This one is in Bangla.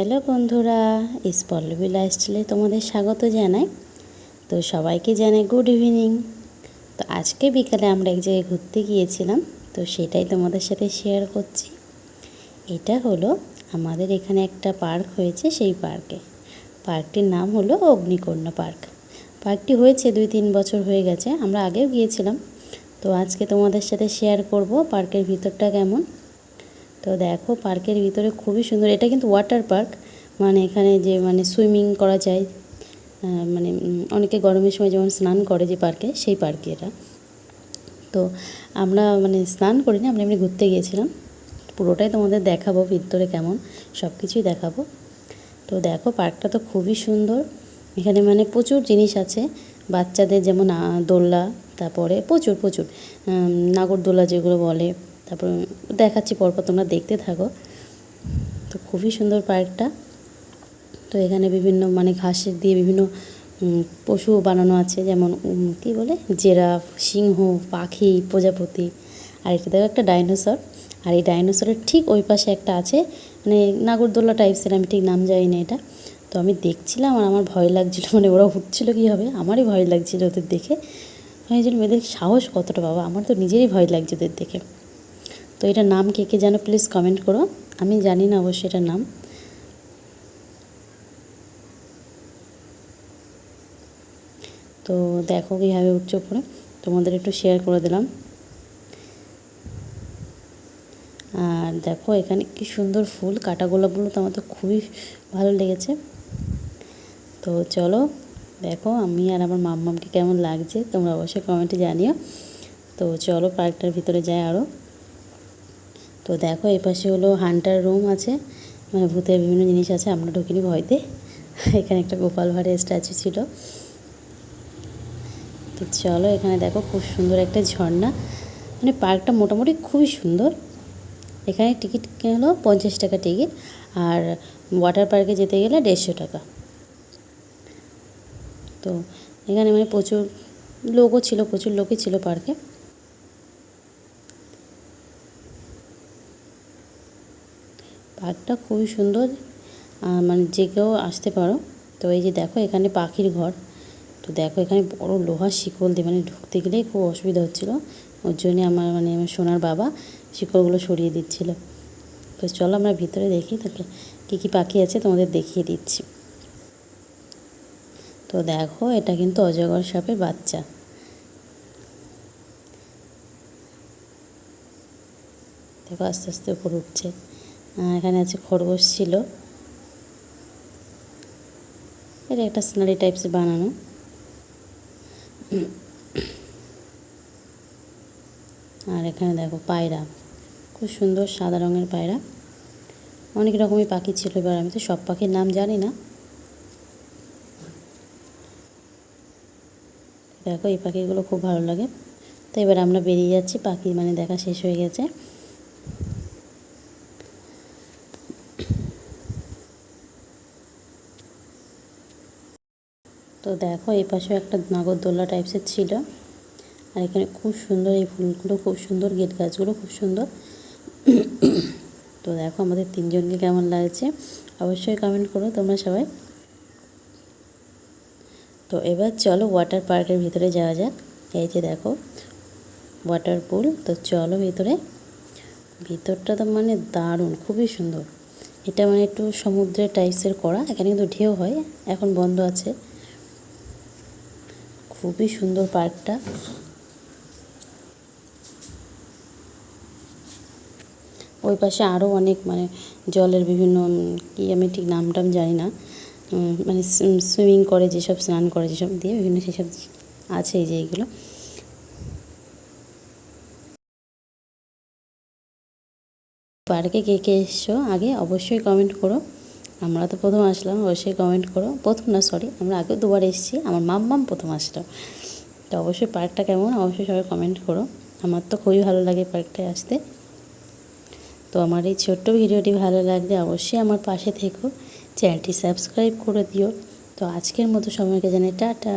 হ্যালো বন্ধুরা, পল্লবী লাইফস্টাইলে তোমাদের স্বাগত জানাই। তো সবাইকে জানাই গুড ইভিনিং। তো আজকে বিকালে আমরা এক জায়গায় ঘুরতে গিয়েছিলাম, তো সেটাই তোমাদের সাথে শেয়ার করছি। এটা হলো আমাদের এখানে একটা পার্ক হয়েছে, সেই পার্কটির নাম হলো অগ্নিকন্যা পার্ক। পার্কটি হয়েছে 2-3 বছর হয়ে গেছে, আমরা আগেও গিয়েছিলাম। তো আজকে তোমাদের সাথে শেয়ার করব পার্কের ভিতরটা কেমন। তো দেখো পার্কের ভিতরে খুবই সুন্দর। এটা কিন্তু ওয়াটার পার্ক, মানে এখানে যে সুইমিং করা যায়, অনেকে গরমের সময় যেমন স্নান করে যে পার্কে, সেই পার্কে এটা। তো আমরা স্নান করিনি, আমরা এমনি ঘুরতে গিয়েছিলাম। পুরোটাই তোমাদের দেখাবো, ভিতরে কেমন সব কিছুই দেখাবো। তো দেখো পার্কটা তো খুবই সুন্দর। এখানে প্রচুর জিনিস আছে, বাচ্চাদের যেমন দোলনা, তারপরে প্রচুর নাগরদোলা যেগুলো বলে, তারপর দেখাচ্ছি পরপর, তোমরা দেখতে থাকো। তো খুবই সুন্দর পার্কটা। তো এখানে বিভিন্ন ঘাসের দিয়ে বিভিন্ন পশু বানানো আছে, যেমন কি বলে, জিরাফ, সিংহ, পাখি, প্রজাপতি। আর এটা দেখো একটা ডাইনোসর। আর এই ডাইনোসরের ঠিক ওই পাশে একটা আছে নাগরদোলা টাইপসের, আমি ঠিক নাম জানি না এটা। তো আমি দেখছিলাম আর আমার ভয় লাগছিলো, ওরা উঠছিল কী হবে, আমারই ভয় লাগছিলো ওদের দেখে। আমি যেন মেয়েদের সাহস কতটা, বাবা আমার তো নিজেরই ভয় লাগছে ওদের দেখে। তো এটার নাম কে কে জানো প্লিজ কমেন্ট করো, আমি জানি না অবশ্যই এটার নাম। তো দেখো কীভাবে উঠছে উপরে, তোমাদের একটু শেয়ার করে দিলাম। আর দেখো এখানে কি সুন্দর ফুল, কাটা গোলাপগুলো তো আমার তো খুবই ভালো লেগেছে। তো চলো দেখো আমি আর আমার মাম্মামকে কেমন লাগছে তোমরা অবশ্যই কমেন্টে জানিও। তো চলো পার্কটার ভিতরে যাই আরও। তো দেখো এই পাশে হলো হান্টার রুম আছে, ভূতের বিভিন্ন জিনিস আছে, আমরা ঢুকিনি ভয়তে। এখানে একটা গোপাল ভাঁড়ের স্ট্যাচু ছিল। তো চলো এখানে দেখো খুব সুন্দর একটা ঝর্ণা, পার্কটা মোটামুটি খুবই সুন্দর। এখানে টিকিট হলো 50 টাকা টিকিট, আর ওয়াটার পার্কে যেতে গেলে 150 টাকা। তো এখানে প্রচুর লোকই ছিল পার্কে। পার্কটা খুবই সুন্দর, যে কেউ আসতে পারো। তো এই যে দেখো এখানে পাখির ঘর। তো দেখো এখানে বড় লোহার শিকল দিয়ে ঢুকতে গেলেই খুব অসুবিধা হচ্ছিলো, ওর জন্যে আমার আমার সোনার বাবা শিকলগুলো সরিয়ে দিচ্ছিলো। তো চলো আমরা ভিতরে দেখি তাকে কী কী পাখি আছে তোমাদের দেখিয়ে দিচ্ছি। তো দেখো এটা কিন্তু অজগর সাপের বাচ্চা। দেখো আস্তে আস্তে উপরে উঠছে। এখানে আছে খরগোশ ছিল, এটা একটা সিনারি টাইপসের বানানো। আর এখানে দেখো পায়রা, খুব সুন্দর সাদা রঙের পায়রা। অনেক রকমই পাখি ছিল, এবার আমি তো সব পাখির নাম জানি না। দেখো এই পাখিগুলো খুব ভালো লাগে। তো এবার আমরা বেরিয়ে যাচ্ছি, পাখি দেখা শেষ হয়ে গেছে। তো দেখো এই পাশেও একটা নাগরদোল্লা টাইপসের ছিল। আর এখানে খুব সুন্দর এই ফুলগুলো, খুব সুন্দর গেট গাছগুলো খুব সুন্দর। তো দেখো আমাদের 3 জনকে কেমন লাগছে অবশ্যই কমেন্ট করো তোমরা সবাই। তো এবার চলো ওয়াটার পার্কের ভিতরে যাওয়া যাক। এই যে দেখো ওয়াটার পুল। তো চলো ভিতরটা তো দারুণ, খুবই সুন্দর। এটা একটু সমুদ্রের টাইপসের করা, এখানে কিন্তু ঢেউ হয়, এখন বন্ধ আছে। খুবই সুন্দর পার্কটা। ওই পাশে আরও অনেক জলের বিভিন্ন কি আমি ঠিক নামটাম জানি না, সুইমিং করে যেসব, স্নান করে যেসব দিয়ে বিভিন্ন সেসব আছে, এই যে এইগুলো। পার্কে কে কে এসছো আগে অবশ্যই কমেন্ট করো। আমরা তো প্রথম আসলাম, অবশ্যই কমেন্ট করো। প্রথম না, সরি, আমরা আগেও 2বার এসেছি, আমার মাম্মাম প্রথম আসলো। তো অবশ্যই পার্কটা কেমন অবশ্যই সবাই কমেন্ট করো। আমার তো খুবই ভালো লাগে পার্কটায় আসতে। তো আমার এই ছোট্ট ভিডিওটি ভালো লাগলে অবশ্যই আমার পাশে থেকো, চ্যানেলটি সাবস্ক্রাইব করে দিও। তো আজকের মতো সময়কে জানাই টাটা।